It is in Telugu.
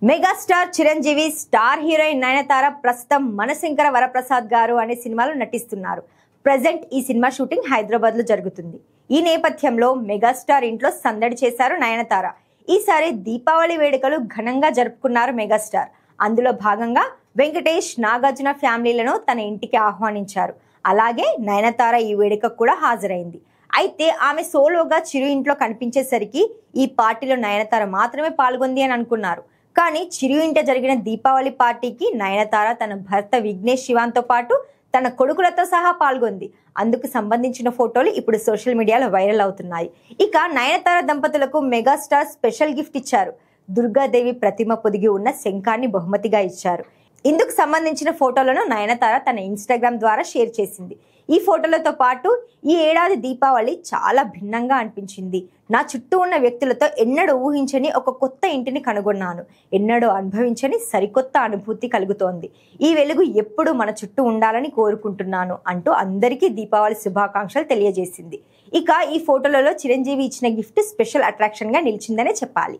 Megastar Chiranjeevi star heroine Nayanthara ప్రస్తుతం మనశంకర వరప్రసాద్ గారు అనే సినిమాలో నటిస్తున్నారు. ప్రెజెంట్ ఈ సినిమా షూటింగ్ హైదరాబాద్ లో జరుగుతుంది. ఈ నేపథ్యంలో మెగాస్టార్ ఇంట్లో సందడి చేశారు నయనతార. ఈసారి దీపావళి వేడుకలు ఘనంగా జరుపుకున్నారు మెగాస్టార్. అందులో భాగంగా వెంకటేష్, నాగార్జున ఫ్యామిలీలను తన ఇంటికి ఆహ్వానించారు. అలాగే నయనతార ఈ వేడుకకు కూడా హాజరైంది. అయితే ఆమె సోలోగా చిరు ఇంట్లో కనిపించేసరికి ఈ పార్టీలో నయనతార మాత్రమే పాల్గొంది అని అనుకున్నారు. కానీ చిరు ఇంట జరిగిన దీపావళి పార్టీకి నయనతార తన భర్త విఘ్నేష్ శివాన్తో పాటు తన కొడుకులతో సహా పాల్గొంది. అందుకు సంబంధించిన ఫోటోలు ఇప్పుడు సోషల్ మీడియాలో వైరల్ అవుతున్నాయి. ఇక నయనతార దంపతులకు మెగాస్టార్ స్పెషల్ గిఫ్ట్ ఇచ్చారు. దుర్గాదేవి ప్రతిమ పొదిగి ఉన్న శంఖాన్ని బహుమతిగా ఇచ్చారు. ఇందుకు సంబంధించిన ఫోటోలను నయనతార తన ఇన్స్టాగ్రామ్ ద్వారా షేర్ చేసింది. ఈ ఫోటోలతో పాటు ఈ ఏడాది దీపావళి చాలా భిన్నంగా అనిపించింది. నా చుట్టూ ఉన్న వ్యక్తులతో ఎన్నడూ ఊహించని ఒక కొత్త ఇంటిని కనుగొన్నాను. ఎన్నడూ అనుభవించని సరికొత్త అనుభూతి కలుగుతోంది. ఈ వెలుగు ఎప్పుడు మన చుట్టూ ఉండాలని కోరుకుంటున్నాను అంటూ అందరికీ దీపావళి శుభాకాంక్షలు తెలియజేసింది. ఇక ఈ ఫోటోలలో చిరంజీవి ఇచ్చిన గిఫ్ట్ స్పెషల్ అట్రాక్షన్ గా నిలిచిందనే చెప్పాలి.